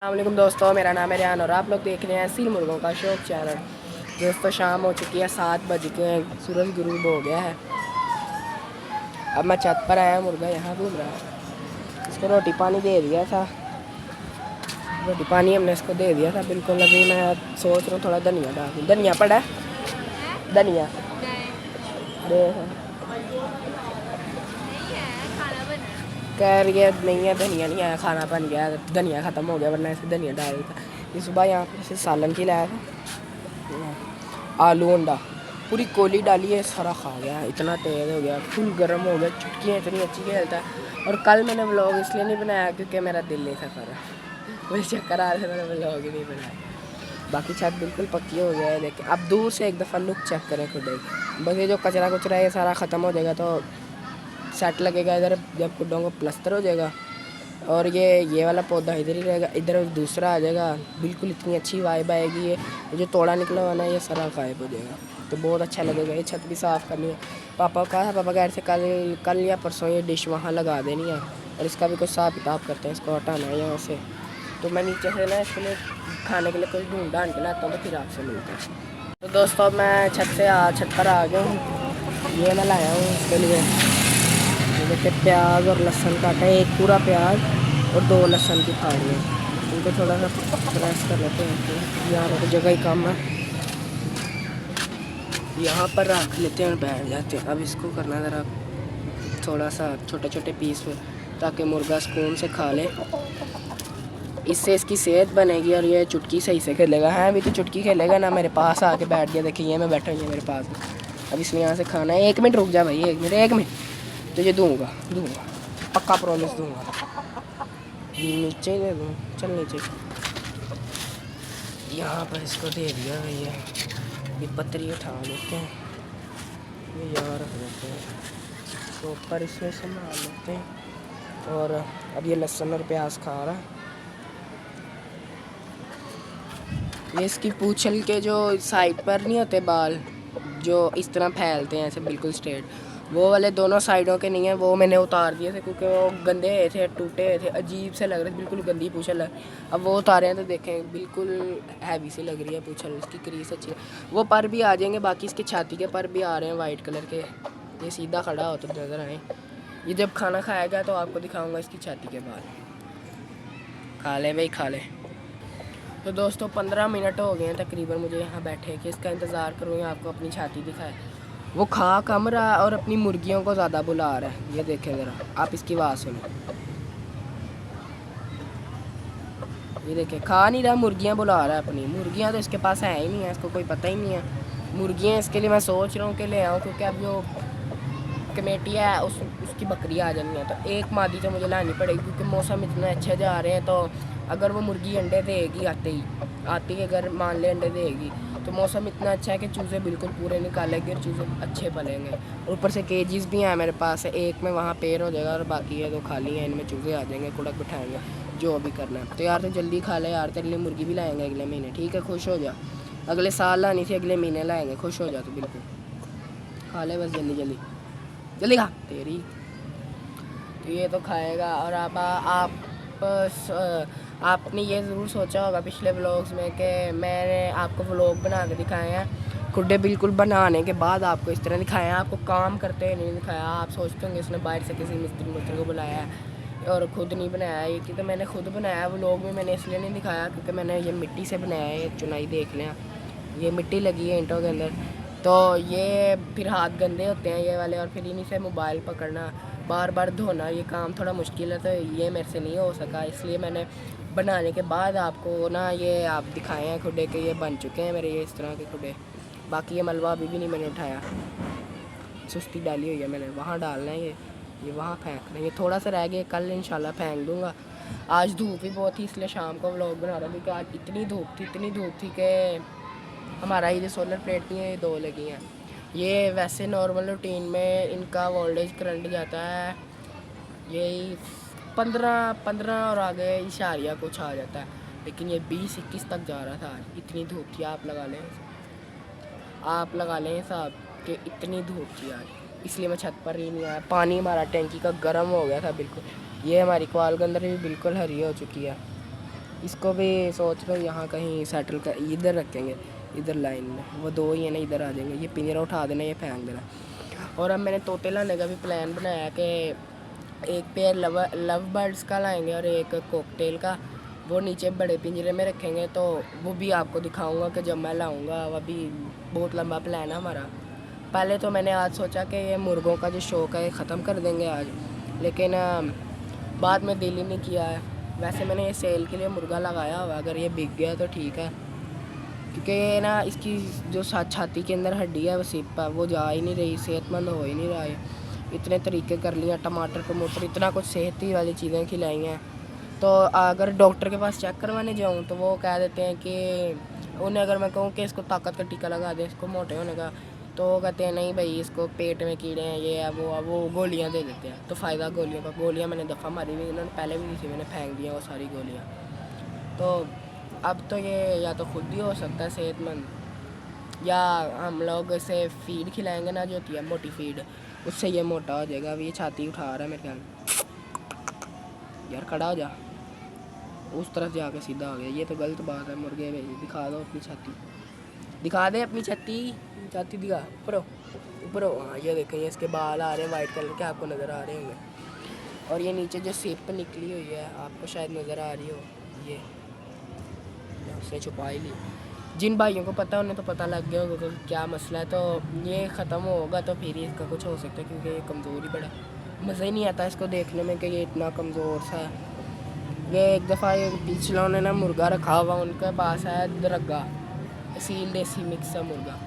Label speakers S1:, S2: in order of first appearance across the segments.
S1: अस्सलामुअलैकुम दोस्तों, मेरा नाम है रियान और आप लोग देख रहे हैं सील मुर्गों का शौक चैनल। दोस्तों शाम हो चुकी है, 7 बज के हैं, सूरज गुरूब हो गया है। अब मैं छत पर आया, मुर्गा यहाँ घूम रहा है। इसको रोटी पानी दे दिया था, रोटी पानी हमने इसको दे दिया था बिल्कुल। अभी मैं सोच रहा हूँ थोड़ा धनिया डाल दूँ। धनिया पड़ा है, धनिया कह रही है नहीं है, धनिया नहीं आया, खाना बन गया, धनिया ख़त्म हो गया, वरना इसे धनिया डाल देता। ये सुबह यहाँ पर इसे सालन की लाया था, आलू अंडा पूरी कोली डाली है, सारा खा गया, इतना तेज़ हो गया, फुल गर्म हो गया, चुटकियाँ इतनी अच्छी खेलता है। और कल मैंने व्लॉग इसलिए नहीं बनाया क्योंकि मेरा दिल नहीं था कर रहा, मुझे चक्कर आ रहे थे, मैंने व्लॉग ही नहीं बनाया। बाकी छत बिल्कुल पक्की हो गया है। देखिए अब दूर से एक दफ़ा लुक चेक करें खुद ही। बस ये जो कचरा कुचरा है ये सारा ख़त्म हो जाएगा तो सेट लगेगा इधर, जब खुडों को प्लस्तर हो जाएगा। और ये वाला पौधा इधर ही रहेगा, इधर दूसरा आ जाएगा, बिल्कुल इतनी अच्छी वाइब आएगी। ये जो तोड़ा निकला हुआ ना ये सारा गायब हो जाएगा, तो बहुत अच्छा लगेगा। ये छत भी साफ़ करनी है, पापा को कहा था, पापा कह रहे थे कल या परसों ये डिश वहाँ लगा देनी है और इसका भी कुछ हिसाब किताब करते हैं, इसको हटाना है यहाँ से। तो मैं नीचे से ना इसके लिए खाने के लिए कुछ ढूंढ ढांड के लाता हूँ, तो फिर आपसे मिलता है। तो दोस्तों मैं छत पर आ गया हूँ। ये मैं लाया हूँ इसके लिए, देखिए प्याज और लहसुन काटा है, एक पूरा प्याज और 2 लहसुन की फाड़ियाँ। इनको थोड़ा सा प्रेस कर लेते हैं, यहाँ पर जगह ही कम है, यहाँ पर रख लेते हैं और बैठ जाते हैं। अब इसको करना ज़रा थोड़ा सा छोटे छोटे पीस में, ताकि मुर्गा सुकून से खा ले, इससे इसकी सेहत बनेगी और ये चुटकी सही से खेलेगा। हाँ अभी तो चुटकी खेलेगा ना, मेरे पास आके बैठ गया, देखिए ये मैं बैठा हूँ मेरे पास। अब इसमें यहाँ से खाना है। 1 मिनट रुक जा भाई, 1 मिनट तो ये दूंगा पक्का प्रॉमिस दूंगा। नीचे दे दूँ, चल नीचे। यहाँ पर इसको दे दिया भैया, ये पतरी उठा लेते हैं, ये यहाँ रख देते हैं, तो ऊपर इसमें संभाल लेते हैं। और अब ये लहसुन और प्याज खा रहा है। ये इसकी पूंछल के जो साइड पर नहीं होते बाल, जो इस तरह फैलते हैं ऐसे बिल्कुल स्ट्रेट, वो वाले दोनों साइडों के नहीं है, वो मैंने उतार दिए थे क्योंकि वो गंदे हुए थे, टूटे हुए थे, अजीब से लग रहे थे, बिल्कुल गंदी पूंछल है। अब वो उतारे हैं तो देखें बिल्कुल हैवी सी लग रही है पूंछल, इसकी क्रीज अच्छी है। वो पर भी आ जाएंगे, बाकी इसकी छाती के पर भी आ रहे हैं वाइट कलर के। ये सीधा खड़ा हो तो नज़र आए, ये जब खाना खाएगा तो आपको दिखाऊँगा इसकी छाती के बाल। खा ले भाई खा ले। तो दोस्तों 15 मिनट हो गए हैं तकरीबन मुझे यहाँ बैठे कि इसका इंतज़ार करूँ या आपको अपनी छाती दिखाए। वो खा कम रहा और अपनी मुर्गियों को ज़्यादा बुला रहा है। ये देखें ज़रा, आप इसकी आवाज़ सुनो, ये देखें खा नहीं रहा, मुर्गियाँ बुला रहा है अपनी। मुर्गियाँ तो इसके पास है ही नहीं है, इसको कोई पता ही नहीं है। मुर्गियाँ इसके लिए मैं सोच रहा हूँ कि ले आऊँ, क्योंकि अब जो कमेटी है उसकी बकरी आ जानी है, तो एक मादी तो मुझे लानी पड़ेगी, क्योंकि मौसम इतने अच्छे जा रहे हैं। तो अगर वो मुर्गी अंडे देगी आते ही अगर मान ले अंडे देगी, तो मौसम इतना अच्छा है कि चूज़े बिल्कुल पूरे निकालेंगे और चूज़े अच्छे पलेंगे। और ऊपर से केजीज भी हैं मेरे पास, एक में वहाँ पेड़ हो जाएगा और बाकी है तो खाली है, इनमें चूज़े आ जाएंगे, कुड़क बिठाएंगे, जो भी करना है। तो यार तो जल्दी खा ले यार, तेरे लिए मुर्गी भी लाएंगे अगले महीने, ठीक है? खुश हो जा, अगले साल लानी थी, अगले महीने लाएंगे, खुश हो जा तो बिल्कुल खा ले बस, जल्दी जल्दी जल्दी खा तेरी। तो ये तो खाएगा। और अब आपने ये ज़रूर सोचा होगा पिछले व्लॉग्स में कि मैंने आपको व्लॉग बना के दिखाए हैं, खुडे बिल्कुल बनाने के बाद आपको इस तरह दिखाया है, आपको काम करते हुए नहीं दिखाया। आप सोचते होंगे इसने बाहर से किसी मिस्त्री को बुलाया है और ख़ुद नहीं बनाया है, क्योंकि मैंने खुद बनाया। व्लॉग में मैंने इसलिए नहीं दिखाया क्योंकि मैंने ये मिट्टी से बनाया है, ये चुनाई देख लें, ये मिट्टी लगी है ईंटों के अंदर, तो ये फिर हाथ गंदे होते हैं ये वाले, और फिर इन्हीं से मोबाइल पकड़ना, बार बार धोना, ये काम थोड़ा मुश्किल है, तो ये मेरे से नहीं हो सका। इसलिए मैंने बनाने के बाद आपको ना ये आप दिखाए हैं खुडे के, ये बन चुके हैं मेरे ये इस तरह के खुडे। बाकी ये मलबा अभी भी नहीं मैंने उठाया, सुस्ती डाली हुई है मैंने, वहाँ डालना है ये वहाँ फेंकना है। ये थोड़ा सा रह गया, कल इंशाल्लाह फेंक दूँगा। आज धूप भी बहुत थी इसलिए शाम को व्लॉग बना रहा था, क्योंकि आज इतनी धूप थी कि हमारा ये जो सोलर प्लेट नहीं है, ये 2 लगी हैं। ये वैसे नॉर्मल रूटीन में इनका वोल्टेज करंट जाता है यही 15 और आगे इशारिया कुछ आ जाता है, लेकिन ये 20-21 तक जा रहा था आज। इतनी धूप थी, आप लगा लें हिसाब कि इतनी धूप थी आज, इसलिए मैं छत पर ही नहीं आया। पानी हमारा टैंकी का गर्म हो गया था बिल्कुल। ये हमारी क्वाल के अंदर भी बिल्कुल हरी हो चुकी है, इसको भी सोच रहे यहाँ कहीं सेटल कर, इधर रखेंगे, इधर लाइन में। वो दो ही है ना, इधर आ जाएंगे। ये पिंजरा उठा देना, ये फेंक देना। और अब मैंने तोते लाने का भी प्लान बनाया कि एक पेयर लव बर्ड्स का लाएंगे और एक कॉकटेल का। वो नीचे बड़े पिंजरे में रखेंगे, तो वो भी आपको दिखाऊंगा कि जब मैं लाऊंगा। वो भी बहुत लंबा प्लान है हमारा। पहले तो मैंने आज सोचा कि ये मुर्गों का जो शौक़ है ये ख़त्म कर देंगे आज, लेकिन बाद में दिल ही नहीं किया है। वैसे मैंने ये सेल के लिए मुर्गा लगाया हुआ, अगर ये बिक गया तो ठीक है, क्योंकि ये ना इसकी जो छाती के अंदर हड्डी है वो सिप है, वो जा ही नहीं रही, सेहतमंद हो ही नहीं रहा है। इतने तरीके कर लिए, टमाटर टमोटर इतना कुछ सेहती वाली चीज़ें खिलाई हैं। तो अगर डॉक्टर के पास चेक करवाने जाऊँ तो वो कह देते हैं कि उन्हें अगर मैं कहूँ कि इसको ताकत का टीका लगा दें इसको मोटे होने का, तो वो कहते हैं नहीं भाई इसको पेट में कीड़े हैं, ये है वो गोलियाँ दे देते हैं। तो फ़ायदा गोलियों का, गोलियाँ मैंने दफ़ा मारी हुई, इन्होंने पहले भी दी थी, मैंने फेंक दिया वो सारी गोलियाँ। तो अब तो ये या तो खुद ही हो सकता है सेहतमंद, या हम लोग इसे फीड खिलाएंगे ना, जो होती है मोटी फीड, उससे ये मोटा हो जाएगा। अभी ये छाती उठा रहा है मेरे ख्याल। यार खड़ा हो जा, उस तरफ जाके सीधा हो गया। ये तो गलत बात है। मुर्गे दिखा दो अपनी छाती, दिखा दे अपनी छाती, छाती दिखा, ऊपर ऊपर। हाँ ये देखें, ये इसके बाल आ रहे हैं वाइट कलर के, आपको नज़र आ रहे होंगे। और ये नीचे जो सिप निकली हुई है आपको शायद नज़र आ रही हो, ये उसने छुपा ही ली। जिन भाइयों को पता है उन्हें तो पता लग गया होगा कि क्या मसला है। तो ये ख़त्म होगा तो फिर इसका कुछ हो सकता है, क्योंकि ये कमज़ोर ही बड़ा, मज़ा ही नहीं आता इसको देखने में कि ये इतना कमज़ोर सा है। ये एक दफ़ा ये पिछला उन्होंने ना मुर्गा रखा हुआ, उनके पास है दरगा सील देसी मिक्स है मुर्गा।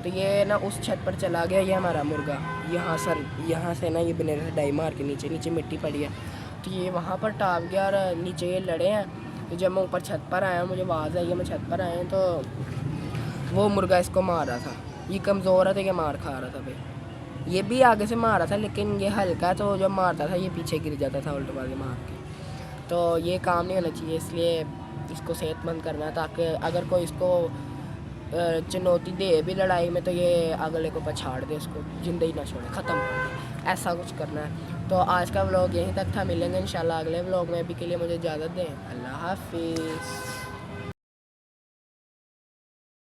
S1: तो ये ना उस छत पर चला गया, ये हमारा मुर्गा यहाँ से ना ये बने रहे डाई मार के, नीचे मिट्टी पड़ी है, तो ये वहाँ पर टाप गया और नीचे ये लड़े हैं। तो जब मैं ऊपर छत पर आया, मुझे आवाज़ आई है मैं छत पर आया, तो वो मुर्गा इसको मार रहा था। ये कमज़ोर है तो ये मार खा रहा था भाई। ये भी आगे से मार रहा था, लेकिन ये हल्का, तो जब मारता था ये पीछे गिर जाता था उल्टा वाले मार के। तो ये काम नहीं होना चाहिए, इसलिए इसको सेहतमंद करना है, ताकि अगर कोई इसको चुनौती दे भी लड़ाई में तो ये अगले को पछाड़ दे, उसको जिंदा ही ना छोड़े, ख़त्म, ऐसा कुछ करना है। तो आज का व्लॉग यहीं तक था, मिलेंगे इंशाल्लाह अगले व्लॉग में। अभी के लिए मुझे इजाज़त दें, अल्लाह हाफिज़।